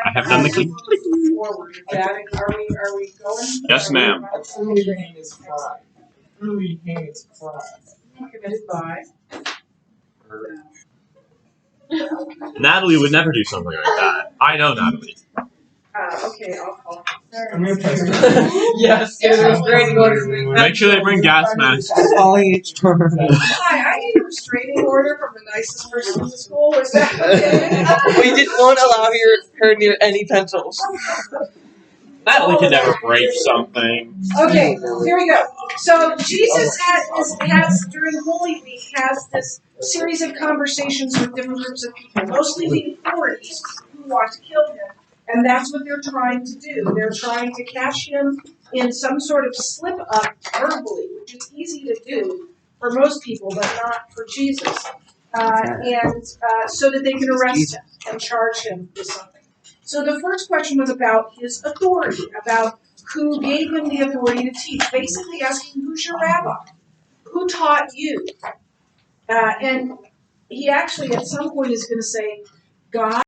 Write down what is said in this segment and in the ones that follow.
I have done the click. Forward. Are we going? Yes, ma'am. A truly heinous crime. Truly heinous crime. Committed by. Natalie would never do something like that. I know Natalie. Okay, I'll I'm gonna test Yes, it was great. Make sure they bring gas masks. Calling each turn. Hi, I need a restraining order from the nicest person in the school. Is that okay? We won't allow her near any pencils. Natalie could never break something. Okay, here we go. So Jesus has during Holy Week has this series of conversations with different groups of people, mostly the authorities who want to kill him. And that's what they're trying to do. They're trying to catch him in some sort of slip up verbally, which is easy to do for most people, but not for Jesus. So that they can arrest him and charge him with something. So the first question was about his authority, about who gave him the authority to teach, basically asking, who's your rabbi? Who taught you? And he actually at some point is going to say, God,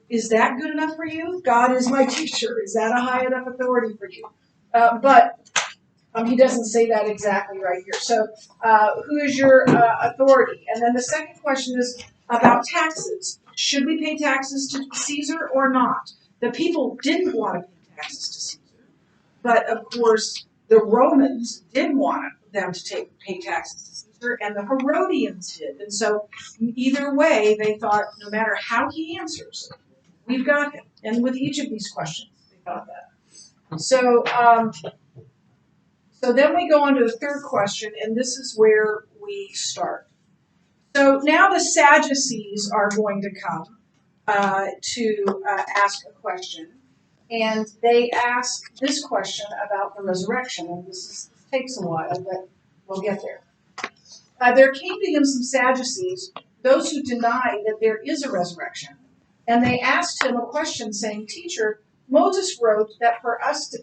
is that good enough for you? God is my teacher. Is that a high enough authority for you? But he doesn't say that exactly right here. So who is your authority? And then the second question is about taxes. Should we pay taxes to Caesar or not? The people didn't want to pay taxes to Caesar. But, of course, the Romans did want them to pay taxes to Caesar, and the Herodians did. And so either way, they thought, no matter how he answers, we've got him. And with each of these questions, they thought that. So then we go on to the third question, and this is where we start. So now the Sadducees are going to come to ask a question. And they ask this question about the resurrection. And this takes a while, but we'll get there. There came to him some Sadducees, those who deny that there is a resurrection. And they asked him a question saying, Teacher, Moses wrote that for us,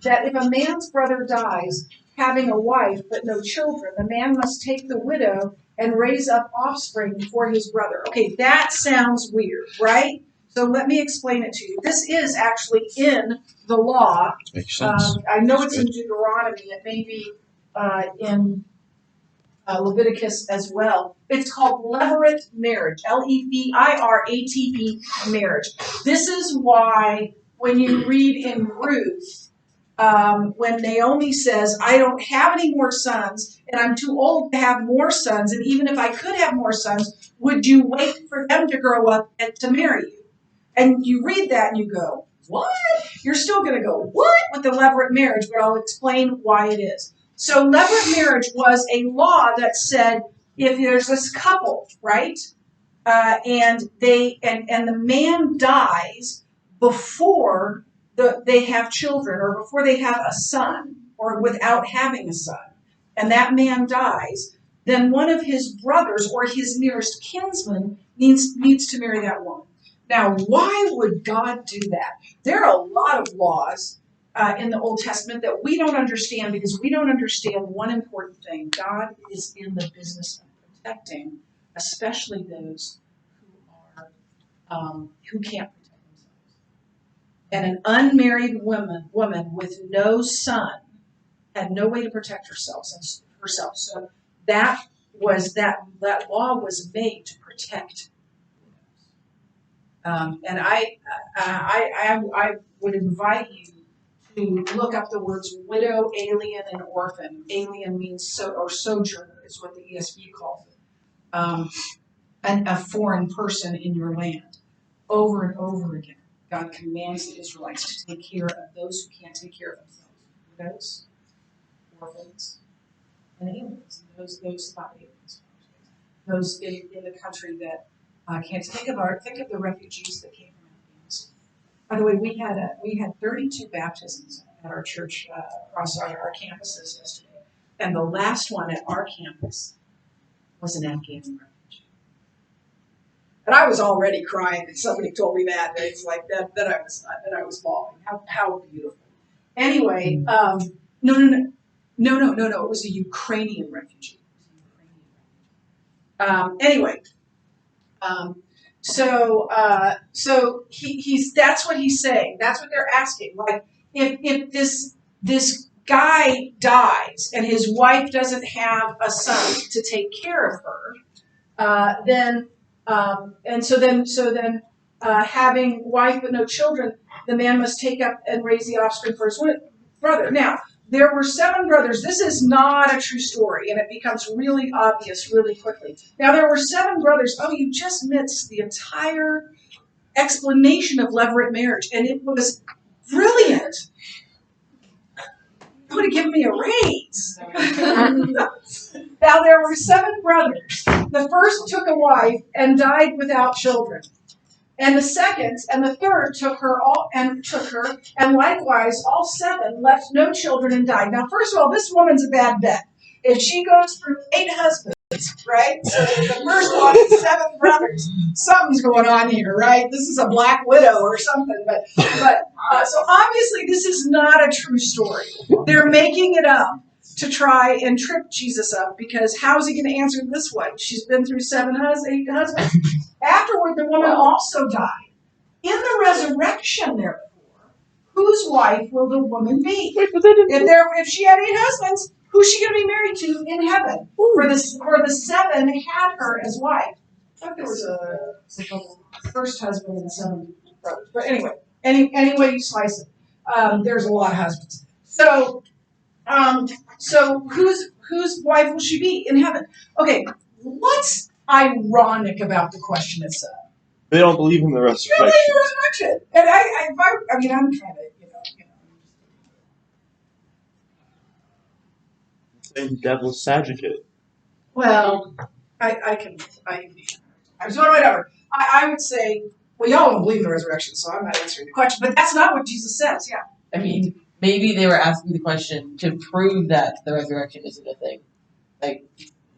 that if a man's brother dies, having a wife but no children, the man must take the widow and raise up offspring for his brother. Okay, that sounds weird, right? So let me explain it to you. This is actually in the law. Makes sense. I know it's in Deuteronomy. It may be in Leviticus as well. It's called levirate marriage, Levirate marriage. This is why when you read in Ruth, when Naomi says, I don't have any more sons, and I'm too old to have more sons, and even if I could have more sons, would you wait for them to grow up and to marry you? And you read that and you go, what? You're still going to go, what? With the levirate marriage, but I'll explain why it is. So levirate marriage was a law that said if there's this couple, right, and the man dies before they have children or before they have a son or without having a son, and that man dies, then one of his brothers or his nearest kinsman needs to marry that woman. Now, why would God do that? There are a lot of laws in the Old Testament that we don't understand because we don't understand one important thing. God is in the business of protecting, especially those who can't protect themselves. And an unmarried woman with no son had no way to protect herself. So that law was made to protect. And I would invite you to look up the words widow, alien, and orphan. Alien means sojourner is what the ESV calls it. And a foreign person in your land. Over and over again, God commands the Israelites to take care of those who can't take care of themselves. Widows, orphans, and aliens. Those not aliens. Those in the country that can't think of the refugees that came from Afghanistan. By the way, we had 32 baptisms at our church across our campuses yesterday, and the last one at our campus was an Afghan refugee. And I was already crying, and somebody told me that. And it's like that I was bawling. How beautiful. Anyway, no. It was a Ukrainian refugee. so he's that's what he's saying. That's what they're asking. Like if this guy dies and his wife doesn't have a son to take care of her, then having wife but no children, the man must take up and raise the offspring for his brother. Now, there were 7 brothers. This is not a true story, and it becomes really obvious really quickly. Now, there were 7 brothers. Oh, you just missed the entire explanation of levirate marriage, and it was brilliant. You would have given me a raise. Now, there were 7 brothers. The first took a wife and died without children. And the second and the third took her, and likewise all 7 left no children and died. Now, first of all, this woman's a bad bet. If she goes through 8 husbands, right? So the first one is 7 brothers. Something's going on here, right? This is a black widow or something. But so obviously this is not a true story. They're making it up to try and trip Jesus up, because how's he going to answer this one? She's been through 8 husbands. Afterward, the woman also died. In the resurrection, therefore, whose wife will the woman be? If she had 8 husbands, who's she going to be married to in heaven? For the 7 had her as wife. I thought there was a first husband and 7 brothers. But anyway, any way you slice it, there's a lot of husbands. So whose wife will she be in heaven? Okay, what's ironic about the question itself? They don't believe in the You don't resurrection. believe in the resurrection. And I mean, I'm trying to, Same devil's advocate. Well, so whatever. I would say, well, y'all don't believe in the resurrection, so I'm not answering the question. But that's not what Jesus says. Yeah. I mean, maybe they were asking the question to prove that the resurrection isn't a thing. Like,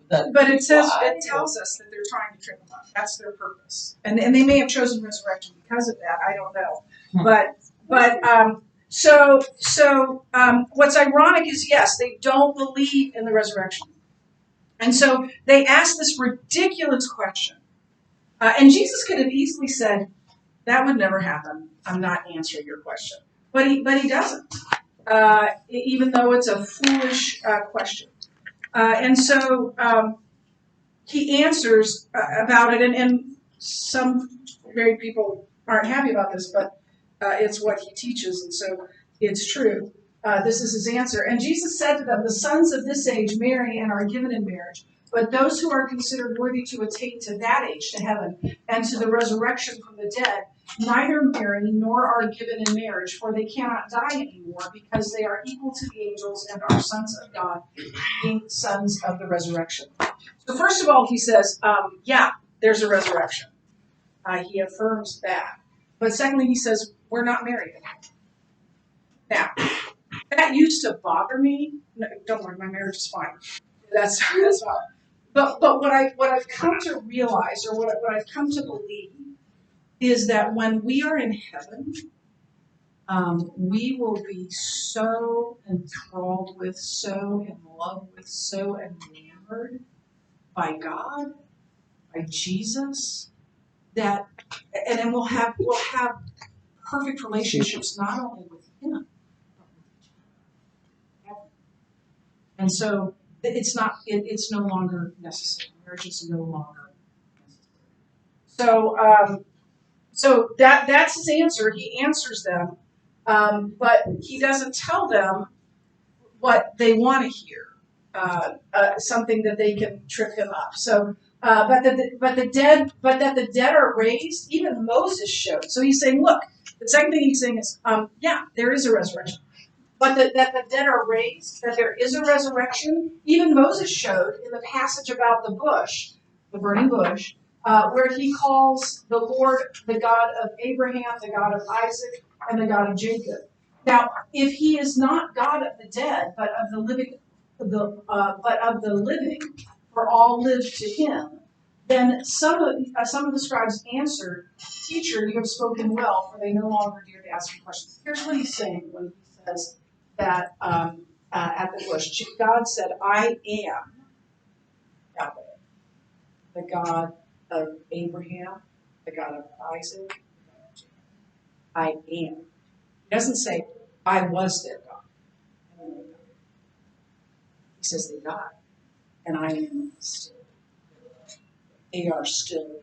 But it tells us that they're trying to trip them up. That's their purpose, and they may have chosen resurrection because of that. I don't know. So what's ironic is, yes, they don't believe in the resurrection, and so they ask this ridiculous question. And Jesus could have easily said, "That would never happen. I'm not answering your question," but he doesn't, even though it's a foolish question. And so he answers about it, and some married people aren't happy about this, but it's what he teaches, and so it's true. This is his answer. And Jesus said to them, "The sons of this age marry and are given in marriage, but those who are considered worthy to attain to that age, to heaven, and to the resurrection from the dead, neither marry nor are given in marriage, for they cannot die anymore, because they are equal to the angels and are sons of God, being sons of the resurrection." So first of all, he says, yeah, there's a resurrection. He affirms that. But secondly, he says, we're not married anymore. Now, that used to bother me. No, don't worry, my marriage is fine. That's fine. But what I've come to realize, or what I've come to believe, is that when we are in heaven, we will be so enthralled with, so in love with, so enamored by God, by Jesus, that, and then we'll have perfect relationships not only with Him, but with each other. And so it's no longer necessary. Marriage is no longer necessary. So that's his answer. He answers them, but he doesn't tell them what they want to hear. Something that they can trip him up. So, but that the dead are raised. Even Moses showed. So he's saying, look. The second thing he's saying is, yeah, there is a resurrection, but that the dead are raised. That there is a resurrection. Even Moses showed in the passage about the bush, the burning bush, where he calls the Lord the God of Abraham, the God of Isaac, and the God of Jacob. Now, if he is not God of the dead, but of the living. But of the living, for all live to him, then some of the scribes answered, "Teacher, you have spoken well, for they no longer dare to ask you questions." Here's what he's saying when he says that at the bush. God said, "I am Yahweh, the God of Abraham, the God of Isaac, I am. He doesn't say, I was their God. He says they died, and I am still. They are still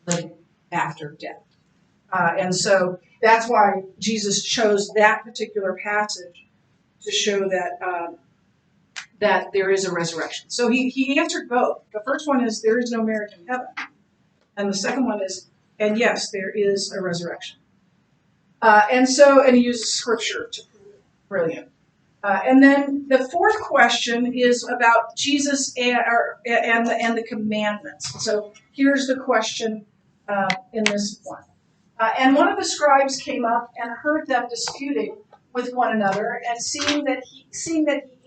living after death. And so that's why Jesus chose that particular passage to show that that there is a resurrection. So he answered both. The first one is there is no marriage in heaven, and the second one is, and yes, there is a resurrection. And he uses scripture to prove it. Brilliant. And then the fourth question is about Jesus and the commandments. So here's the question in this one. And one of the scribes came up and heard them disputing with one another, and seeing that he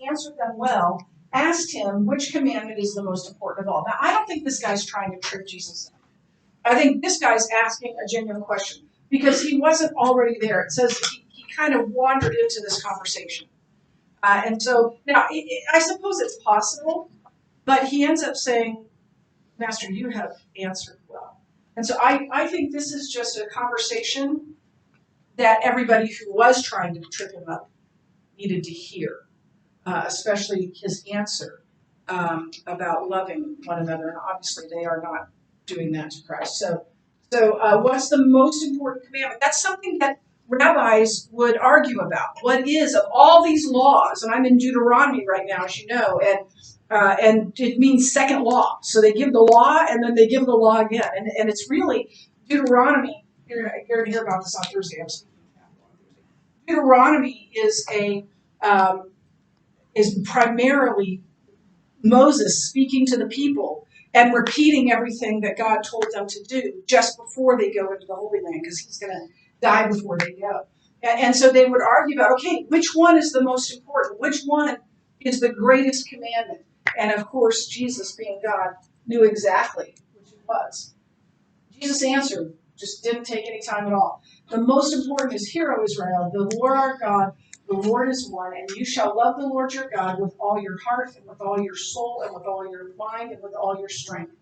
answered them well, asked him which commandment is the most important of all. Now, I don't think this guy's trying to trip Jesus up. I think this guy's asking a genuine question because he wasn't already there. It says he kind of wandered into this conversation. And so now I suppose it's possible, but he ends up saying, Master, you have answered well. And so I think this is just a conversation that everybody who was trying to trip him up needed to hear, especially his answer about loving one another. And obviously they are not doing that to Christ. So what's the most important commandment? That's something that rabbis would argue about. What is, of all these laws, and I'm in Deuteronomy right now, as you know, and it means second law. So they give the law, and then they give the law again. And it's really Deuteronomy. You're going to hear about this on Thursday. I'm speaking on Thursday. Deuteronomy is primarily Moses speaking to the people and repeating everything that God told them to do just before they go into the Holy Land, because he's going to die before they go. And so they would argue about, okay, which one is the most important? Which one is the greatest commandment? And of course, Jesus, being God, knew exactly which it was. Jesus answered, just didn't take any time at all. The most important is, Hear, O Israel, the Lord our God, the Lord is one, and you shall love the Lord your God with all your heart and with all your soul and with all your mind and with all your strength.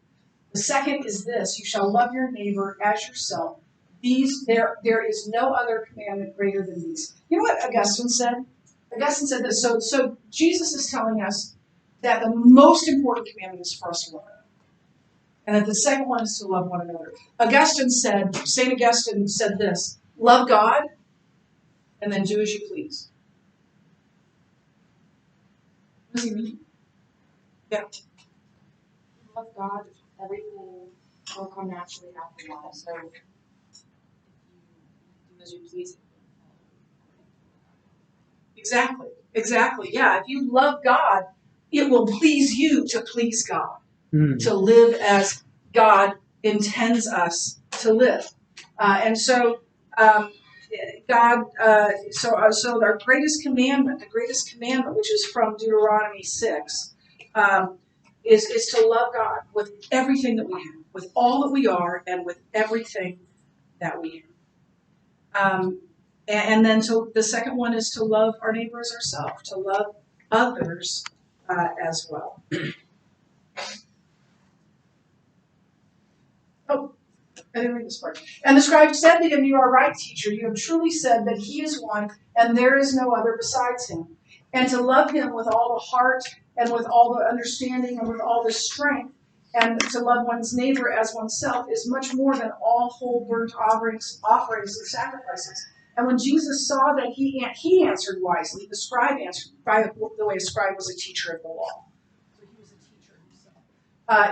The second is this, you shall love your neighbor as yourself. There is no other commandment greater than these. You know what Augustine said? Augustine said this. So Jesus is telling us that the most important commandment is for us to love God, and that the second one is to love one another. St. Augustine said this, love God, and then do as you please. What does he mean? Yeah. Love God, everything will come naturally after that. So if you do as you please. Exactly. Yeah, if you love God, it will please you to please God, to live as God intends us to live. So our greatest commandment, which is from Deuteronomy 6, is to love God with everything that we have, with all that we are, and with everything that we have. And then the second one is to love our neighbor as ourselves, to love others as well. Oh, I didn't read this part. And the scribe said to him, You are right, teacher. You have truly said that he is one, and there is no other besides him. And to love him with all the heart, and with all the understanding, and with all the strength, and to love one's neighbor as oneself is much more than all whole burnt offerings and sacrifices. And when Jesus saw that he answered wisely, the scribe answered, by the way, a scribe was a teacher of the law. So he was a teacher himself.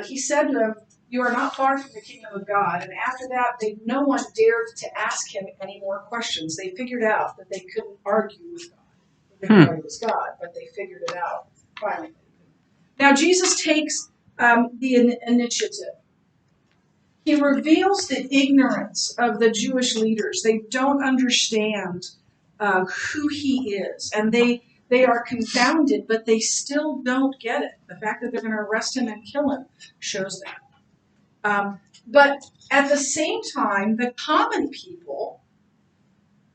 He said to him, You are not far from the kingdom of God. And after that, no one dared to ask him any more questions. They figured out that they couldn't argue with God. Everybody was God, but they figured it out finally. Now, Jesus takes the initiative. He reveals the ignorance of the Jewish leaders. They don't understand who he is, and they are confounded, but they still don't get it. The fact that they're going to arrest him and kill him shows that. But at the same time, the common people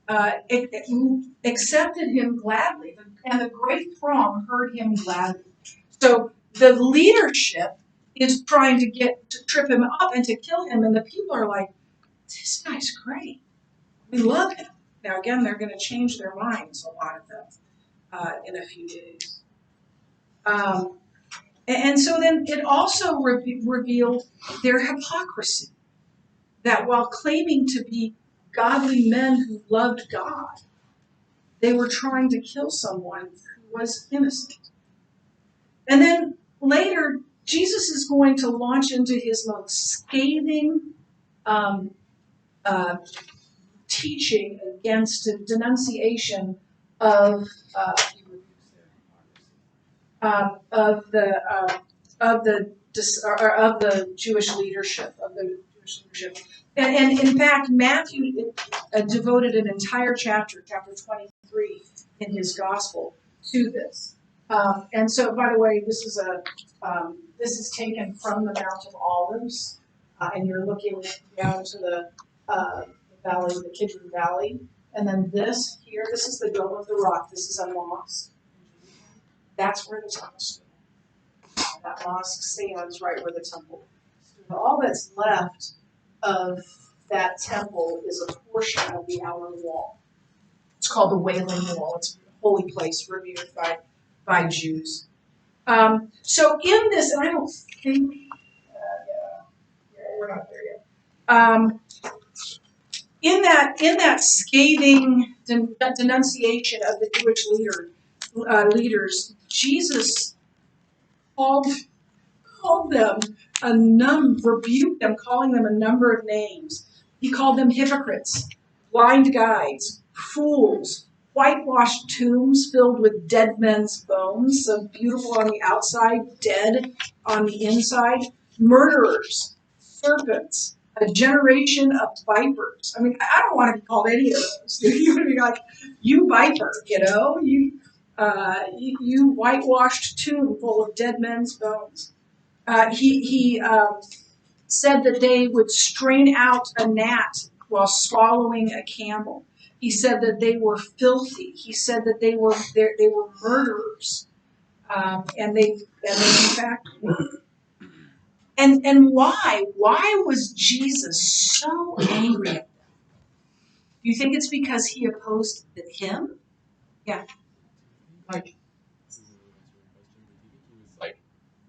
accepted him gladly, and the great throng heard him gladly. So the leadership is trying to trip him up and to kill him, and the people are like, this guy's great. We love him. Now, again, they're going to change their minds, a lot of them, in a few days. And so then it also revealed their hypocrisy. That while claiming to be godly men who loved God, they were trying to kill someone who was innocent. And then later, Jesus is going to launch into his most scathing teaching against a denunciation of the Jewish leadership, and in fact, Matthew devoted an entire chapter 23, in his gospel to this. And so, by the way, this is taken from the Mount of Olives, and you're looking down to the valley, the Kidron Valley, and then this here, this is the Dome of the Rock. This is a mosque. That's where the temple stood. That mosque stands right where the temple stood. All that's left of that temple is a portion of the outer wall. It's called the Wailing Wall. It's a holy place revered by Jews. So in this, and I don't think, we're not there yet. In that scathing denunciation of the Jewish leaders, Jesus called them rebuked them, calling them a number of names. He called them hypocrites, blind guides, fools, whitewashed tombs filled with dead men's bones, so beautiful on the outside, dead on the inside, murderers, serpents, a generation of vipers. I mean, I don't want to be called any of those. You want to be like, you viper, you whitewashed tomb full of dead men's bones. He said that they would strain out a gnat while swallowing a camel. He said that they were filthy. He said that they were murderers, and they in fact. And why? Why was Jesus so angry at them? Do you think it's because he opposed him? Yeah. Like, this is a really answering question, but do you think he was like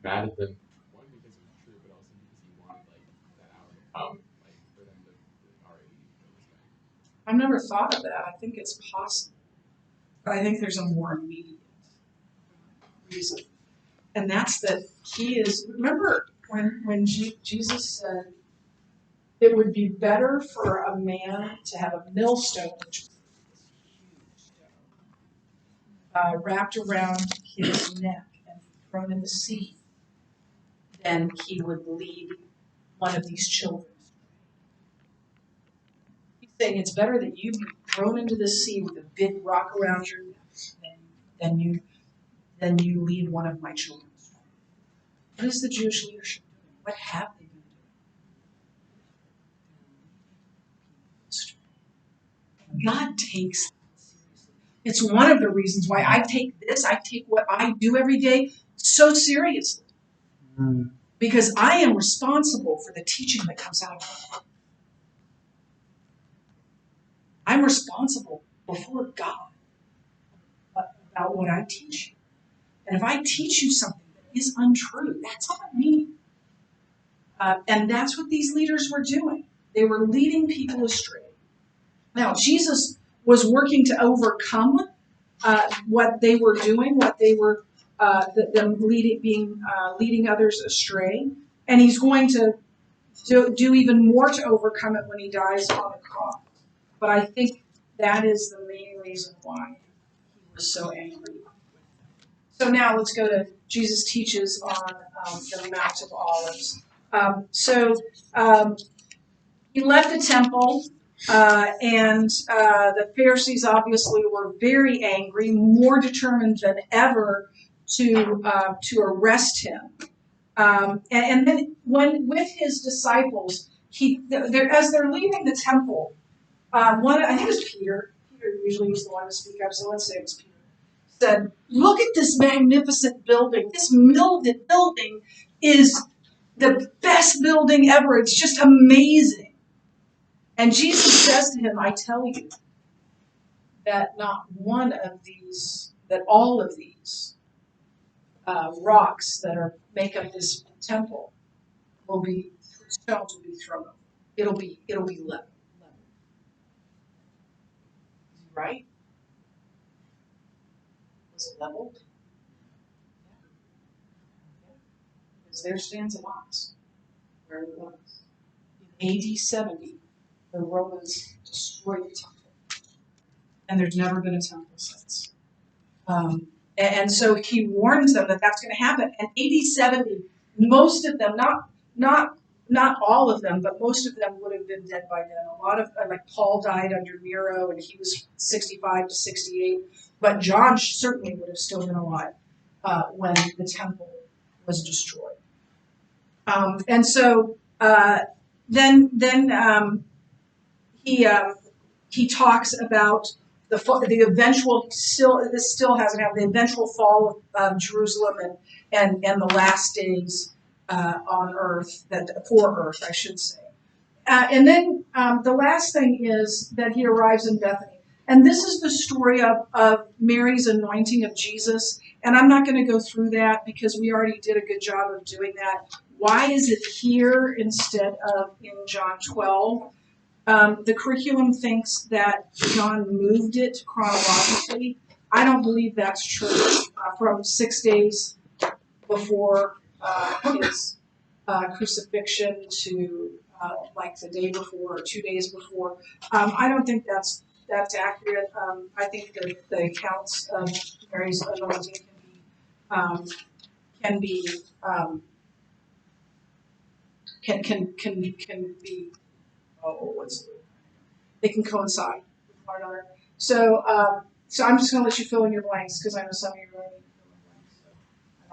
mad at them? One, because it was true, but also because he wanted like that hour to come, like for them to already know this guy. I've never thought of that. I think it's possible, but I think there's a more immediate reason, and that's that he is. Remember when Jesus said it would be better for a man to have a millstone, which was this huge stone, wrapped around his neck and thrown in the sea, than he would lead one of these children. He's saying it's better that you be thrown into the sea with a big rock around your neck than you lead one of my children. What is the Jewish leadership doing? What have they been doing? God takes that seriously. It's one of the reasons why I take what I do every day so seriously. Because I am responsible for the teaching that comes out of me. I'm responsible before God about what I teach you. And if I teach you something that is untrue, that's on me. And that's what these leaders were doing. They were leading people astray. Now, Jesus was working to overcome what they were doing, what they were them leading others astray, and he's going to do even more to overcome it when he dies on the cross. But I think that is the main reason why he was so angry. So now let's go to Jesus teaches on the Mount of Olives. He left the temple, and the Pharisees obviously were very angry, more determined than ever to arrest him. And then when with his disciples, as they're leaving the temple, I think it was Peter. Peter usually was the one to speak up, so let's say it was Peter. Said, "Look at this magnificent building. This building is the best building ever. It's just amazing." And Jesus says to him, I tell you that not one of these, that all of these rocks that make up this temple stones will be thrown over. It'll be leveled. Right? Was it leveled? Because there stands an ox where it was. In AD 70, the Romans destroyed the temple. And there's never been a temple since. And so he warns them that that's going to happen. And AD 70, most of them, not all of them, but most of them would have been dead by then. A lot of, like Paul died under Nero, and he was 65 to 68. But John certainly would have still been alive when the temple was destroyed. And so then he talks about the eventual this still hasn't happened, the eventual fall of Jerusalem and the last days on earth, for earth, I should say. And then the last thing is that he arrives in Bethany. And this is the story of Mary's anointing of Jesus. And I'm not going to go through that because we already did a good job of doing that. Why is it here instead of in John 12? The curriculum thinks that John moved it chronologically. I don't believe that's true. From 6 days before his crucifixion to like the day before or 2 days before, I don't think that's accurate. I think the accounts of Mary's anointing can be they can coincide with one another. So I'm just going to let you fill in your blanks because I know some of you are going to fill in blanks. So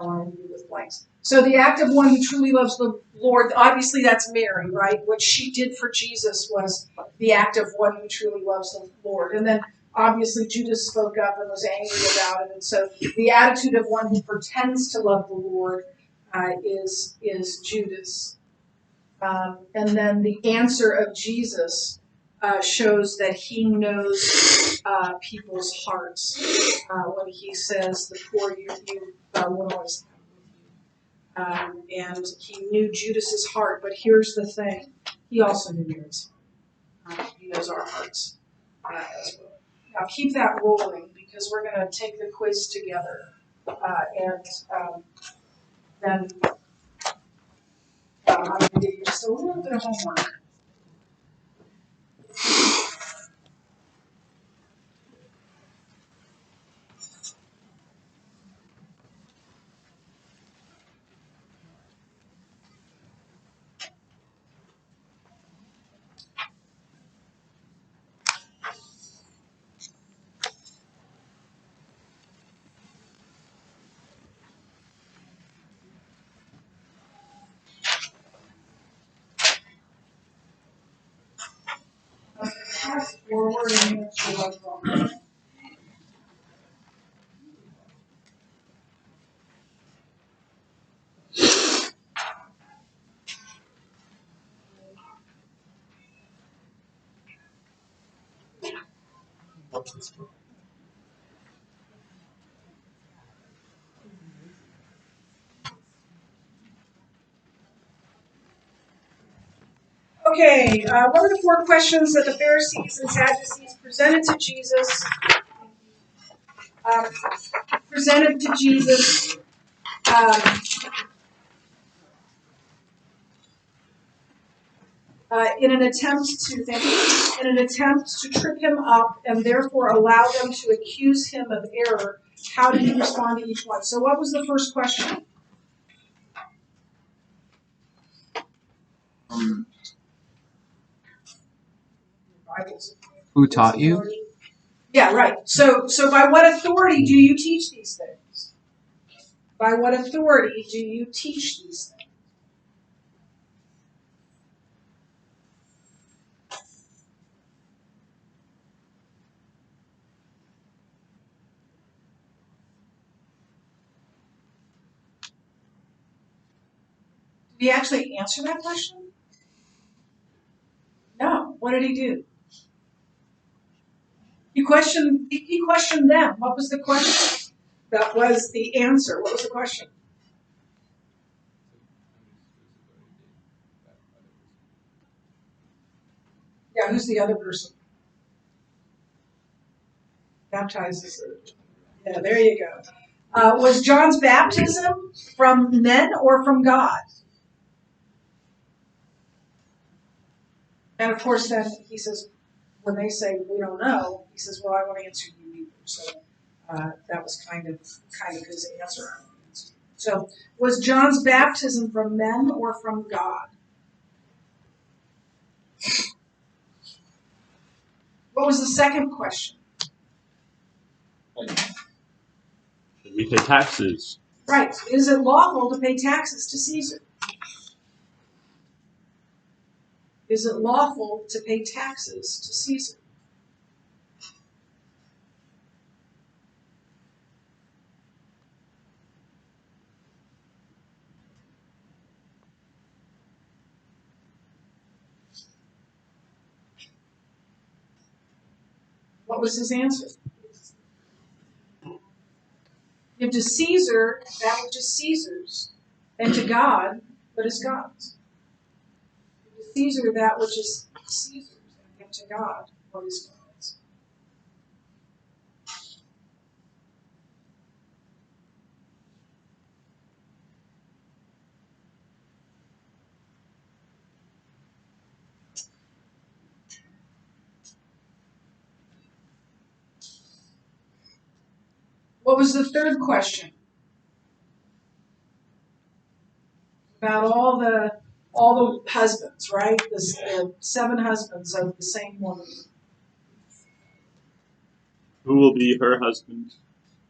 I don't want to do with blanks. So the act of one who truly loves the Lord, obviously that's Mary, right? What she did for Jesus was the act of one who truly loves the Lord. And then obviously Judas spoke up and was angry about it. And so the attitude of one who pretends to love the Lord is Judas. And then the answer of Jesus shows that he knows people's hearts when he says, the poor you will always have with you. And he knew Judas's heart, but here's the thing. He also knew yours. He knows our hearts as well. Now keep that rolling because we're going to take the quiz together. And then I'm going to give you just a little bit of homework. Forward and okay, what are the 4 questions that the Pharisees and Sadducees presented to Jesus? In an attempt to trip him up and therefore allow them to accuse him of error. How did he respond to each one? So, what was the first question? Who taught you? Yeah, right. So by what authority do you teach these things? By what authority do you teach these things? Did he actually answer that question? No. What did he do? He questioned them. What was the question? That was the answer. What was the question? Yeah, who's the other person? Baptizes. Yeah, there you go. Was John's baptism from men or from God? And of course, then he says, when they say we don't know, he says, "Well, I want to answer you either." So that was kind of his answer. So, was John's baptism from men or from God? What was the second question? Should we pay taxes? Right. Is it lawful to pay taxes to Caesar? Is it lawful to pay taxes to Caesar? What was his answer? Give to Caesar that which is Caesar's, and to God what is God's. Give to Caesar that which is Caesar's, and give to God what is God's. What was the third question? About all the husbands, right? The 7 husbands of the same woman. Who will be her husband?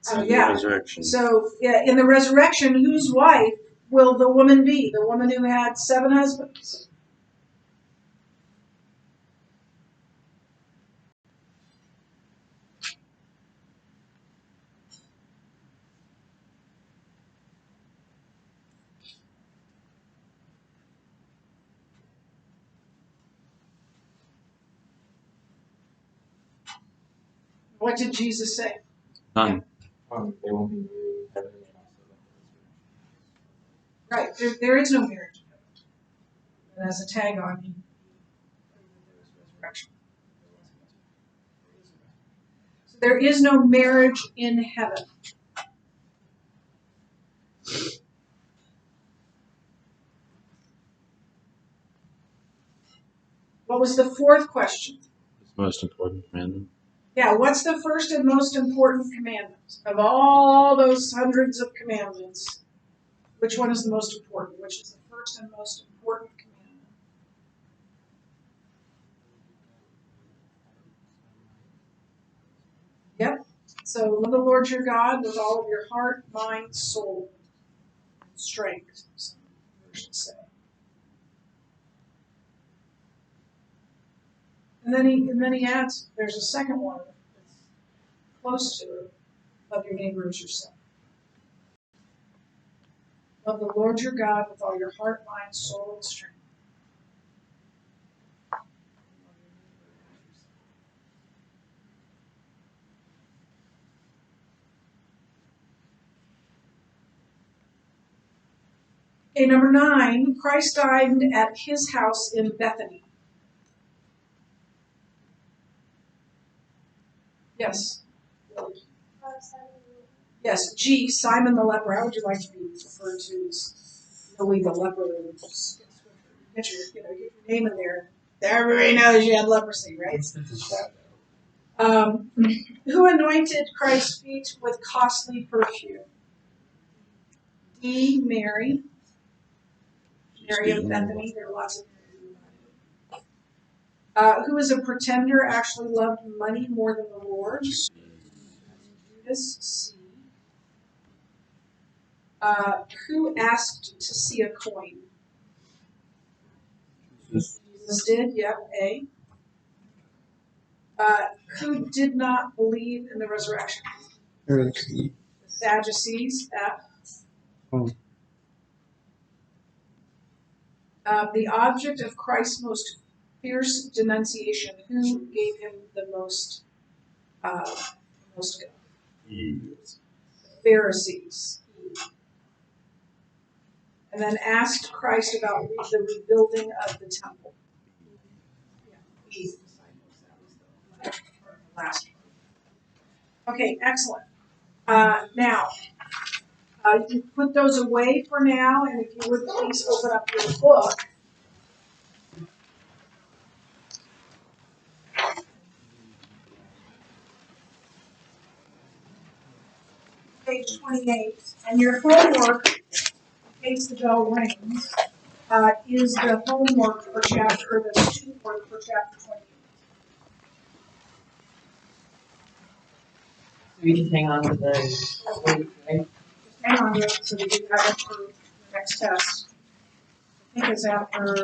So in the yeah. resurrection? So yeah, in the resurrection, whose wife will the woman be? The woman who had 7 husbands. What did Jesus say? None. They won't be new in heaven and also the Right. There is no marriage. And as a tag on, he there is resurrection. So there is no marriage in heaven. What was the fourth question? It's the most important commandment. Yeah, what's the first and most important commandment? Of all those hundreds of commandments, which one is the most important? Which is the first and most important commandment? Yep. So love the Lord your God with all of your heart, mind, soul, and strength, some versions say. And then he adds, there's a second one that's close to it. Love your neighbor as yourself. Love the Lord your God with all your heart, mind, soul, and strength. Okay, number 9, Christ died at his house in Bethany. Yes. Yes, G, Simon the leper. How would you like to be referred to as Billy the leper? Get your name in there. Everybody knows you had leprosy, right? It's just a shadow. Who anointed Christ's feet with costly perfume? D, Mary. Mary of Bethany. There are lots of Marys. Who is a pretender, actually loved money more than the Lord? Judas, C. Who asked to see a coin? Jesus did, yep, A. Who did not believe in the resurrection? The Sadducees, F. The object of Christ's most fierce denunciation. Who gave him the most good? Pharisees. And then asked Christ about the rebuilding of the temple. Yeah, last one. Okay, excellent. Now, you put those away for now, and if you would please open up your book. Page 28, and your homework, in case the bell rings, is the homework for chapter, or the student work for chapter 28. So we just hang on to the right? Hang on to it so that you have it for the next test. I think it's after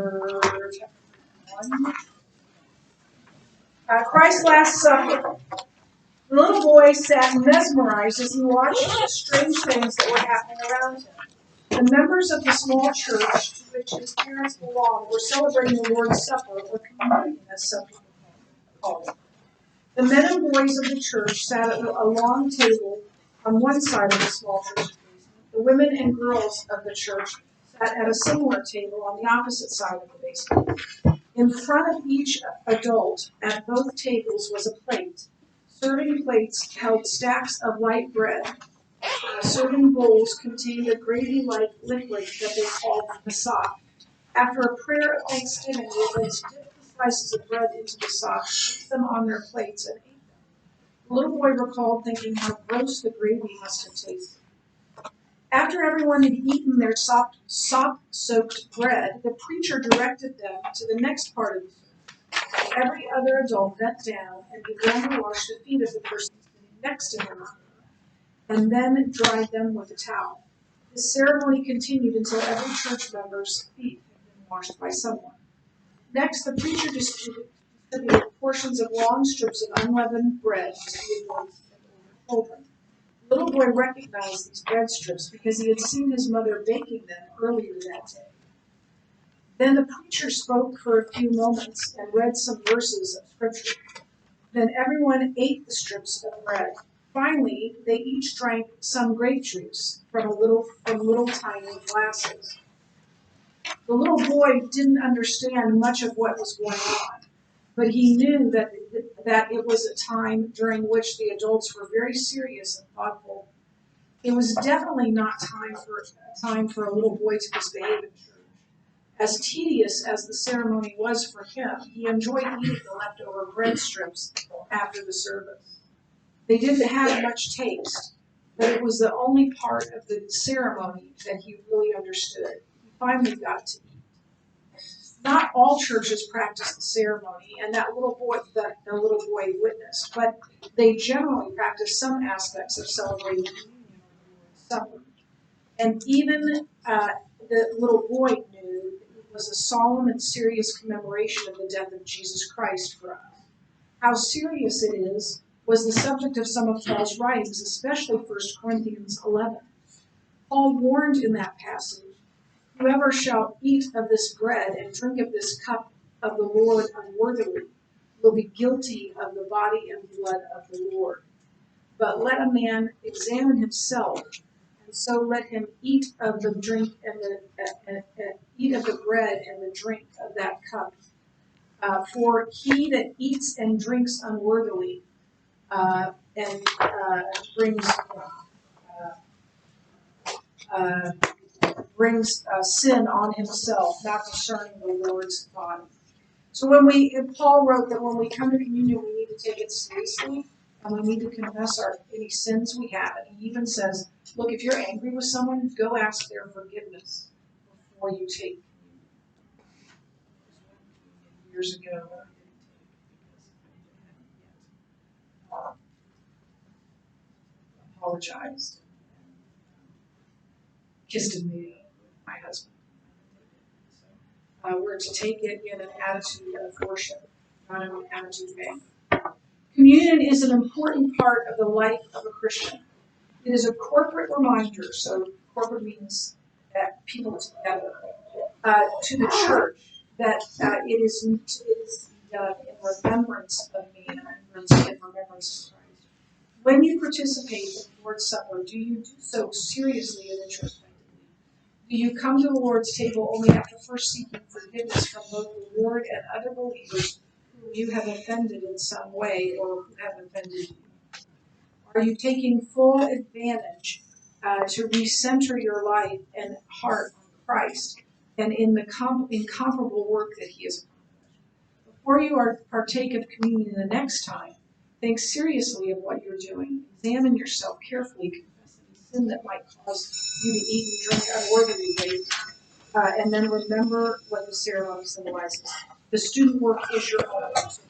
chapter 1. Christ's Last Supper. The little boy sat mesmerized as he watched the strange things that were happening around him. The members of the small church to which his parents belonged were celebrating the Lord's Supper, or communion, as some people call it. The men and boys of the church sat at a long table on one side of the small church. The women and girls of the church sat at a similar table on the opposite side of the basement. In front of each adult at both tables was a plate. Serving plates held stacks of light bread. Serving bowls contained a gravy-like liquid that they called masat. After a prayer of thanksgiving, the adults dipped the slices of bread into the masat, placed them on their plates, and ate them. The little boy recalled thinking how gross the gravy must have tasted. After everyone had eaten their sop-soaked bread, the preacher directed them to the next part of the service. Every other adult bent down and began to wash the feet of the person sitting next to him, and then dried them with a towel. This ceremony continued until every church member's feet had been washed by someone. Next, the preacher distributed portions of long strips of unleavened bread to the adults and older children. The little boy recognized these bread strips because he had seen his mother baking them earlier that day. Then the preacher spoke for a few moments and read some verses of scripture. Then everyone ate the strips of bread. Finally, they each drank some grape juice from little tiny glasses. The little boy didn't understand much of what was going on, but he knew that it was a time during which the adults were very serious and thoughtful. It was definitely not time for a little boy to misbehave in church. As tedious as the ceremony was for him, he enjoyed eating the leftover bread strips after the service. They didn't have much taste, but it was the only part of the ceremony that he really understood. He finally got to eat. Not all churches practice the ceremony, and the little boy witnessed, but they generally practice some aspects of celebrating communion or the Lord's Supper. And even the little boy knew it was a solemn and serious commemoration of the death of Jesus Christ for us. How serious it is was the subject of some of Paul's writings, especially 1 Corinthians 11. Paul warned in that passage, "Whoever shall eat of this bread and drink of this cup of the Lord unworthily will be guilty of the body and blood of the Lord. But let a man examine himself, and so let him eat of the drink and eat of the bread and the drink of that cup. For he that eats and drinks unworthily and brings sin on himself, not discerning the Lord's body." So Paul wrote that when we come to communion, we need to take it seriously, and we need to confess any sins we have. And he even says, look, if you're angry with someone, go ask their forgiveness before you take communion. Years ago, I didn't take because I hadn't yet apologized and kissed and made up with my husband. So, we're to take it in an attitude of worship, not an attitude of anger. Communion is an important part of the life of a Christian. It is a corporate reminder, so corporate means that people together, to the church, that it is done in remembrance of me, and in remembrance of Christ. When you participate in the Lord's Supper, do you do so seriously and introspectively? Do you come to the Lord's table only after first seeking forgiveness from both the Lord and other believers whom you have offended in some way or who have offended you? Are you taking full advantage to recenter your life and heart on Christ and in the incomparable work that He has accomplished? Before you partake of communion the next time, think seriously of what you're doing. Examine yourself carefully, confess any sin that might cause you to eat and drink unworthily, and then remember what the ceremony symbolizes. The student work is your own, so